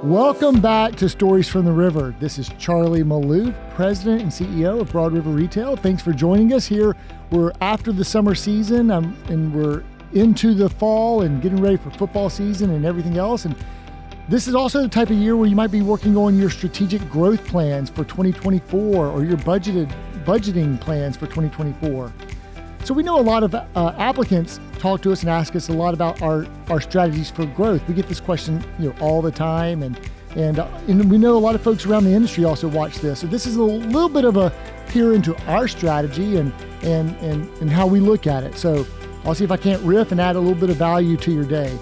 Welcome back to Stories from the River. This is Charlie Maloof, President and CEO of Broad River Retail. Thanks for joining us here. We're after the summer season and we're into the fall and getting ready for football season and everything else. And this is also the type of year where you might be working on your strategic growth plans for 2024 or your budgeting plans for 2024. So we know a lot of applicants talk to us and ask us a lot about our strategies for growth. We get this question, all the time, and we know a lot of folks around the industry also watch this. So this is a little bit of a peer into our strategy and how we look at it. So I'll see if I can't riff and add a little bit of value to your day.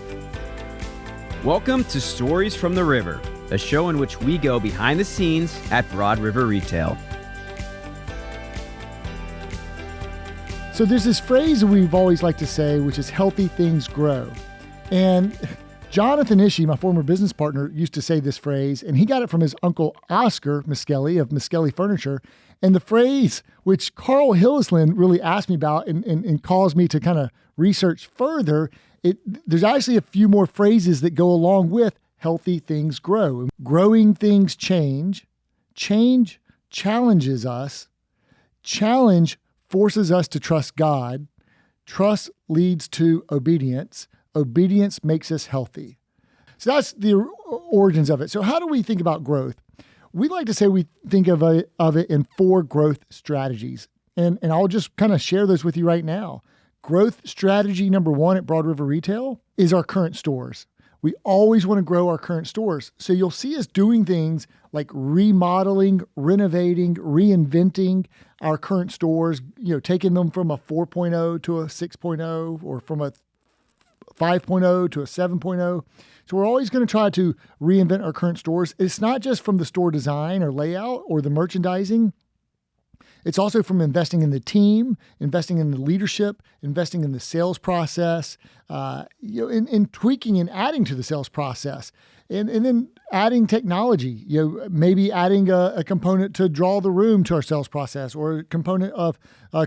Welcome to Stories from the River, a show in which we go behind the scenes at Broad River Retail. So there's this phrase we've always liked to say, which is healthy things grow. And Jonathan Ishii, my former business partner, used to say this phrase, and he got it from his uncle Oscar Miskelly of Miskelly Furniture. And the phrase, which Carl Hillisland really asked me about and caused me to kind of research further, there's actually a few more phrases that go along with healthy things grow. Growing things change. Change challenges us. Challenge forces us to trust God. Trust leads to obedience. Obedience makes us healthy. So that's the origins of it. So how do we think about growth? We like to say we think of it in 4 growth strategies. And I'll just kind of share those with you right now. Growth strategy number 1 at Broad River Retail is our current stores. We always want to grow our current stores. So you'll see us doing things like remodeling, renovating, reinventing our current stores, taking them from a 4.0 to a 6.0 or from a 5.0 to a 7.0. So we're always going to try to reinvent our current stores. It's not just from the store design or layout or the merchandising. It's also from investing in the team, investing in the leadership, investing in the sales process, in tweaking and adding to the sales process, and then adding technology. Maybe adding a component to draw the room to our sales process, or a component of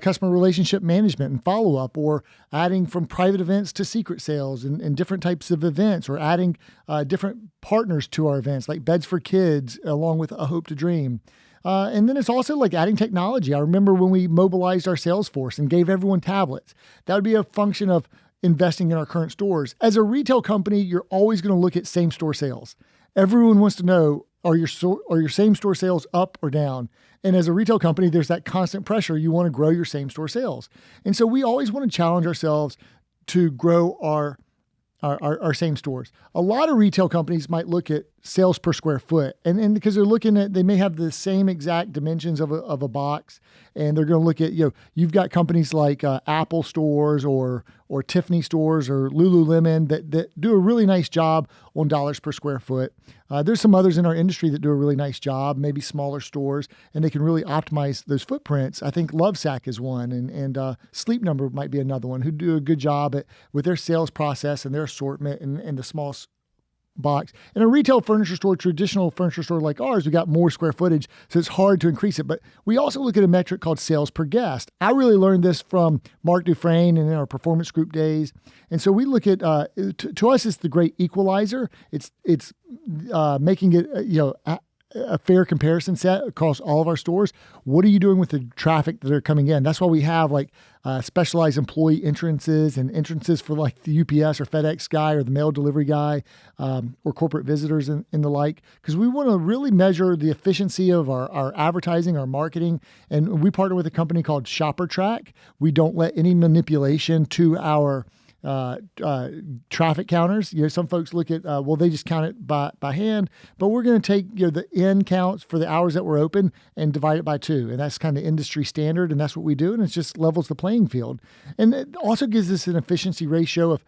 customer relationship management and follow up, or adding from private events to secret sales and different types of events, or adding different partners to our events like Beds for Kids, along with A Hope to Dream. And then it's also like adding technology. I remember when we mobilized our sales force and gave everyone tablets. That would be a function of investing in our current stores. As a retail company, you're always going to look at same store sales. Everyone wants to know, are your same store sales up or down? And as a retail company, there's that constant pressure. You want to grow your same store sales. And so we always want to challenge ourselves to grow our same stores. A lot of retail companies might look at sales per square foot, and because they may have the same exact dimensions of a box, and they're going to look at, you've got companies like Apple stores or Tiffany stores or Lululemon that do a really nice job on dollars per square foot. There's some others in our industry that do a really nice job, maybe smaller stores, and they can really optimize those footprints. I think Lovesac is one, and Sleep Number might be another one, who do a good job with their sales process and their assortment and the small box. In a retail furniture store, traditional furniture store like ours, we got more square footage, so it's hard to increase it. But we also look at a metric called sales per guest. I really learned this from Mark Dufresne and in our performance group days. And so we look at, to us, it's the great equalizer. It's making it, a fair comparison set across all of our stores. What are you doing with the traffic that are coming in? That's why we have specialized employee entrances and entrances for like the UPS or FedEx guy or the mail delivery guy, or corporate visitors and the like, because we want to really measure the efficiency of our advertising, our marketing. And we partner with a company called Shopper Track. We don't let any manipulation to our traffic counters. Some folks look at, they just count it by hand, but we're going to take, the end counts for the hours that we're open and divide it by 2. And that's kind of industry standard. And that's what we do. And it just levels the playing field. And it also gives us an efficiency ratio of,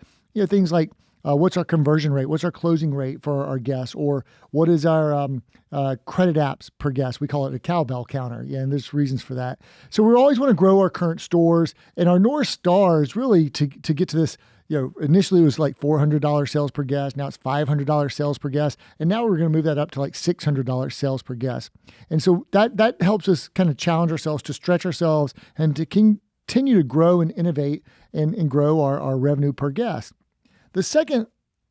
things like, what's our conversion rate? What's our closing rate for our guests? Or what is our credit apps per guest? We call it a cowbell counter. Yeah, and there's reasons for that. So we always want to grow our current stores. And our North Star is really to get to this, initially it was like $400 sales per guest. Now it's $500 sales per guest. And now we're going to move that up to like $600 sales per guest. And so that helps us kind of challenge ourselves, to stretch ourselves, and to continue to grow and innovate and grow our revenue per guest. The second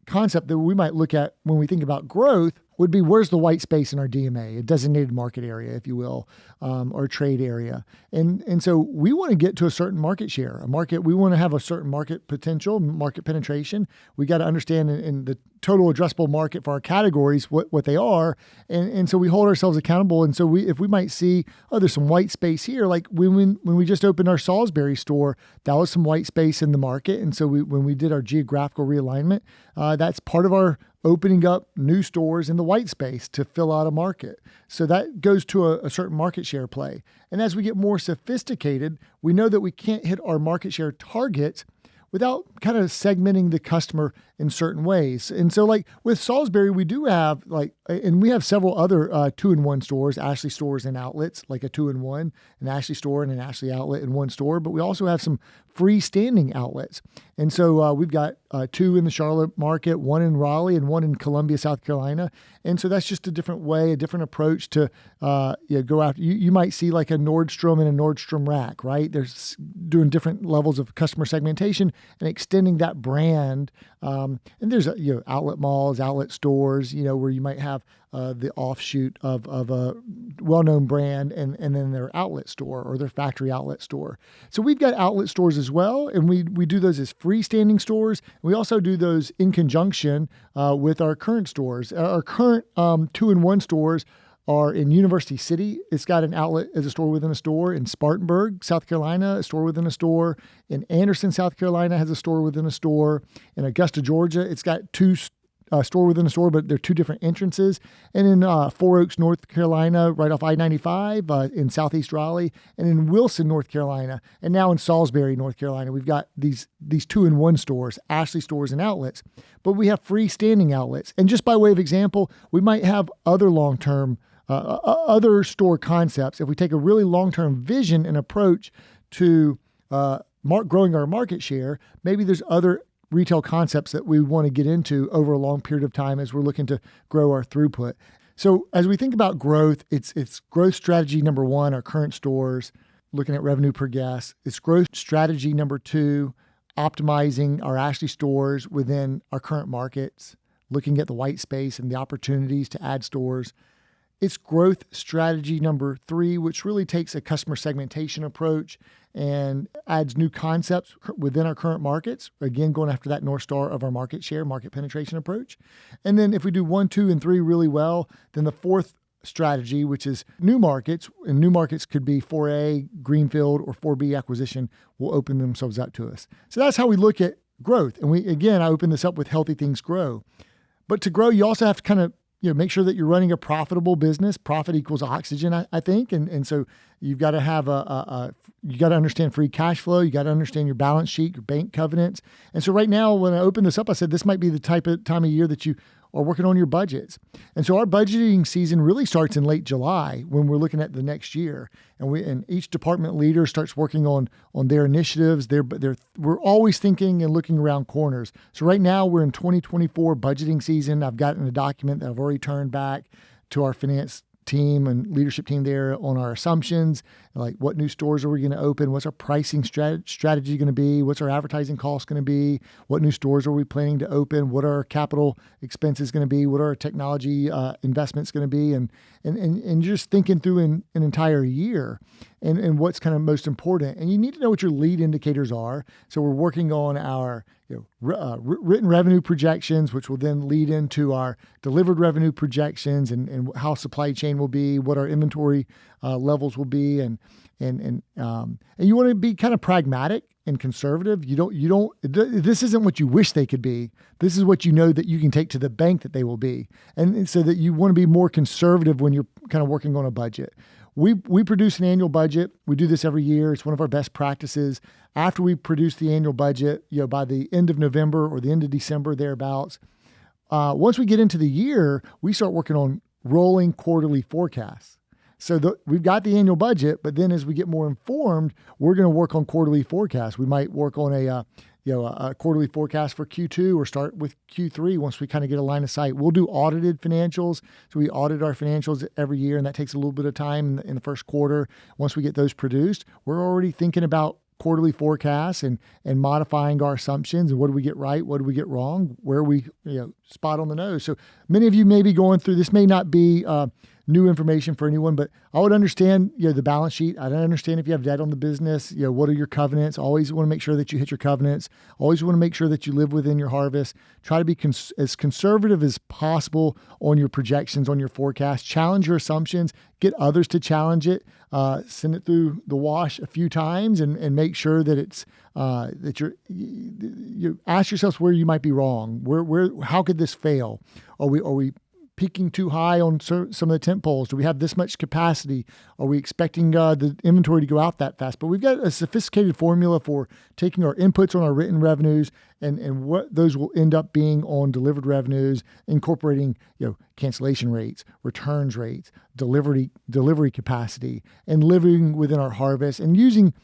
concept that we might look at when we think about growth would be where's the white space in our DMA, a designated market area, if you will, or trade area. And so we want to get to a certain market share, we want to have a certain market potential, market penetration. We got to understand in the total addressable market for our categories, what they are. And so we hold ourselves accountable. And so if we might see, there's some white space here, like when we just opened our Salisbury store, that was some white space in the market. And so when we did our geographical realignment, that's part of our opening up new stores in the white space to fill out a market. So that goes to a certain market share play. And as we get more sophisticated, we know that we can't hit our market share targets without kind of segmenting the customer in certain ways. And so like with Salisbury, we do have and we have several other 2-in-1 stores, Ashley stores and outlets, like a 2-in-1, an Ashley store and an Ashley outlet in one store, but we also have some freestanding outlets. And so we've got 2 in the Charlotte market, 1 in Raleigh and 1 in Columbia, South Carolina. And so that's just a different way, a different approach to go after. You might see like a Nordstrom and a Nordstrom Rack, right? They're doing different levels of customer segmentation and extending that brand. And there's outlet malls, outlet stores, where you might have the offshoot of a well-known brand and then their outlet store or their factory outlet store. So we've got outlet stores as well, and we do those as freestanding stores. We also do those in conjunction with our current stores. Our current 2-in-1 stores are in University City. It's got an outlet as a store within a store. In Spartanburg, South Carolina, a store within a store. In Anderson, South Carolina, has a store within a store. In Augusta, Georgia, it's got 2 store within a store, but they're 2 different entrances. And in 4 Oaks, North Carolina, right off I-95, in Southeast Raleigh, and in Wilson, North Carolina, and now in Salisbury, North Carolina, we've got these 2-in-1 stores, Ashley stores and outlets, but we have freestanding outlets. And just by way of example, we might have other long-term other store concepts. If we take a really long-term vision and approach to growing our market share, maybe there's other retail concepts that we want to get into over a long period of time as we're looking to grow our throughput. So as we think about growth, it's growth strategy number 1, our current stores, looking at revenue per guest. It's growth strategy number 2, optimizing our Ashley stores within our current markets, looking at the white space and the opportunities to add stores. It's growth strategy number 3, which really takes a customer segmentation approach and adds new concepts within our current markets. Again, going after that North Star of our market share, market penetration approach. And then if we do 1, 2, and 3 really well, then the 4th strategy, which is new markets, and new markets could be 4A, Greenfield, or 4B acquisition, will open themselves up to us. So that's how we look at growth. And I open this up with healthy things grow. But to grow, you also have to kind of make sure that you're running a profitable business. Profit equals oxygen, I think. And so you've got to have you got to understand free cash flow. You got to understand your balance sheet, your bank covenants. And so right now, when I opened this up, I said, this might be the type of time of year that you are working on your budgets. And so our budgeting season really starts in late July when we're looking at the next year. And each department leader starts working on their initiatives. We're always thinking and looking around corners. So right now we're in 2024 budgeting season. I've gotten a document that I've already turned back to our finance team and leadership team there on our assumptions, like what new stores are we going to open? What's our pricing strategy going to be? What's our advertising cost going to be? What new stores are we planning to open? What are our capital expenses going to be? What are our technology investments going to be? And just thinking through an entire year and what's kind of most important. And you need to know what your lead indicators are. So we're working on our written revenue projections, which will then lead into our delivered revenue projections and how supply chain will be, what our inventory levels will be, and you want to be kind of pragmatic and conservative. This isn't what you wish they could be. This is what you know that you can take to the bank that they will be, and so that you want to be more conservative when you're kind of working on a budget. We produce an annual budget. We do this every year. It's one of our best practices. After we produce the annual budget, by the end of November or the end of December, thereabouts, once we get into the year, we start working on rolling quarterly forecasts. So we've got the annual budget, but then as we get more informed, we're going to work on quarterly forecasts. We might work on a quarterly forecast for Q2 or start with Q3 once we kind of get a line of sight. We'll do audited financials. So we audit our financials every year, and that takes a little bit of time in the first quarter. Once we get those produced, we're already thinking about quarterly forecasts and modifying our assumptions, and what do we get right, what do we get wrong, where we spot on the nose. So many of you may be going through this. May not be new information for anyone, but I would understand the balance sheet. I don't understand if you have debt on the business. What are your covenants? Always want to make sure that you hit your covenants. Always want to make sure that you live within your harvest. Try to be as conservative as possible on your projections, on your forecast. Challenge your assumptions. Get others to challenge it. Send it through the wash a few times, and make sure that it's that you ask yourselves where you might be wrong. How could this fail? Are we peaking too high on some of the tent poles? Do we have this much capacity? Are we expecting the inventory to go out that fast? But we've got a sophisticated formula for taking our inputs on our written revenues and what those will end up being on delivered revenues, incorporating cancellation rates, returns rates, delivery capacity, and living within our harvest, and using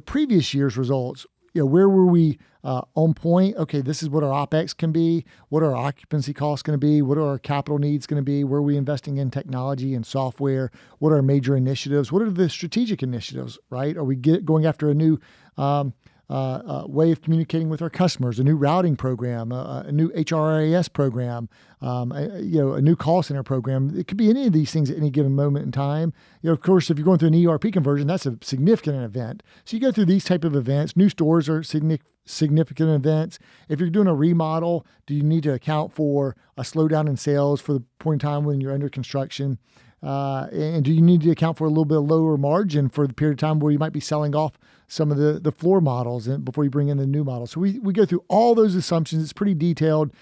previous year's results. Where were we on point? Okay, this is what our OpEx can be. What are our occupancy costs going to be? What are our capital needs going to be? Where are we investing in technology and software? What are our major initiatives? What are the strategic initiatives, right? Are we going after a new way of communicating with our customers, a new routing program, a new HRIS program, a new call center program? It could be any of these things at any given moment in time. Of course, if you're going through an ERP conversion, that's a significant event. So you go through these type of events. New stores are significant events. If you're doing a remodel, do you need to account for a slowdown in sales for the point in time when you're under construction? And do you need to account for a little bit of lower margin for the period of time where you might be selling off some of the floor models before you bring in the new model? So we go through all those assumptions. It's pretty detailed,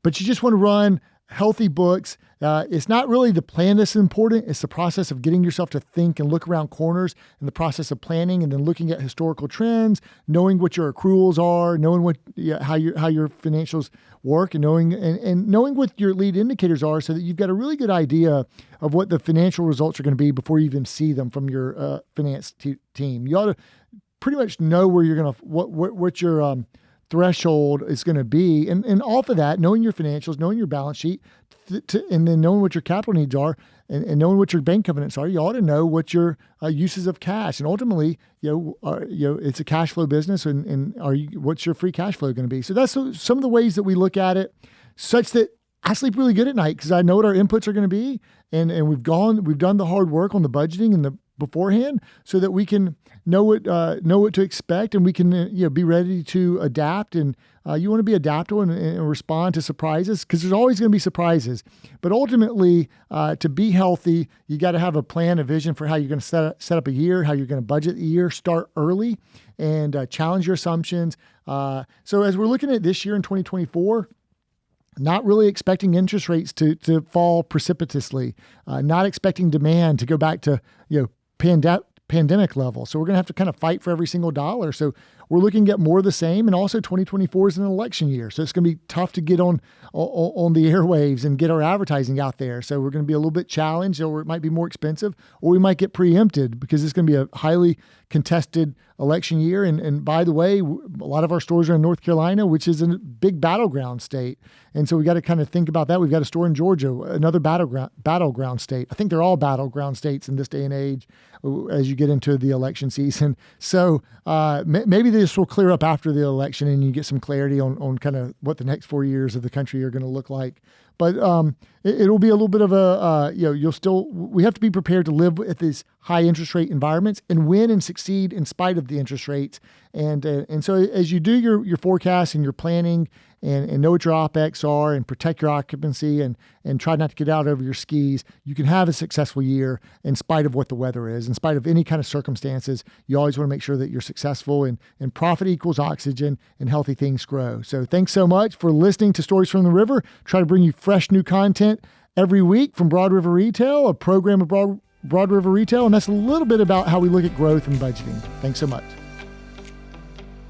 but you just want to run healthy books. It's not really the plan that's important. It's the process of getting yourself to think and look around corners, and the process of planning, and then looking at historical trends, knowing what your accruals are, knowing how your financials work, and knowing what your lead indicators are, so that you've got a really good idea of what the financial results are going to be before you even see them from your finance team. You ought to pretty much know where you're going to what your threshold is going to be, and off of that, knowing your financials, knowing your balance sheet, and then knowing what your capital needs are, and knowing what your bank covenants are, you ought to know what your uses of cash, and ultimately, it's a cash flow business, and what's your free cash flow going to be? So that's some of the ways that we look at it, such that I sleep really good at night because I know what our inputs are going to be, and we've done the hard work on the budgeting and the beforehand, so that we can know what to expect, and we can be ready to adapt. And you want to be adaptable and respond to surprises, because there's always going to be surprises. But ultimately, to be healthy, you got to have a plan, a vision for how you're going to set up a year, how you're going to budget the year. Start early and challenge your assumptions. So as we're looking at this year in 2024. Not really expecting interest rates to fall precipitously, not expecting demand to go back to pandemic level. So we're going to have to kind of fight for every single dollar. So we're looking at more of the same. And also 2024 is an election year. So it's going to be tough to get on the airwaves and get our advertising out there. So we're going to be a little bit challenged, or it might be more expensive, or we might get preempted because it's going to be a highly contested election year. And by the way, a lot of our stores are in North Carolina, which is a big battleground state. And so we got to kind of think about that. We've got a store in Georgia, another battleground state. I think they're all battleground states in this day and age as you get into the election season. So maybe this will clear up after the election and you get some clarity on kind of what the next 4 years of the country are going to look like. But it'll be a little bit of we have to be prepared to live at these high interest rate environments and win and succeed in spite of the interest rates. And so as you do your forecast and your planning and know what your OpEx are and protect your occupancy and try not to get out over your skis, you can have a successful year in spite of what the weather is, in spite of any kind of circumstances. You always want to make sure that you're successful, and profit equals oxygen, and healthy things grow. So thanks so much for listening to Stories from the River. Try to bring you fresh new content every week from Broad River Retail, a program of Broad River Retail, and that's a little bit about how we look at growth and budgeting. Thanks so much.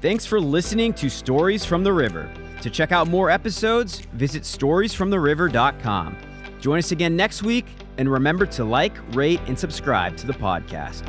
Thanks for listening to Stories from the River. To check out more episodes, visit storiesfromtheriver.com. Join us again next week, and remember to like, rate, and subscribe to the podcast.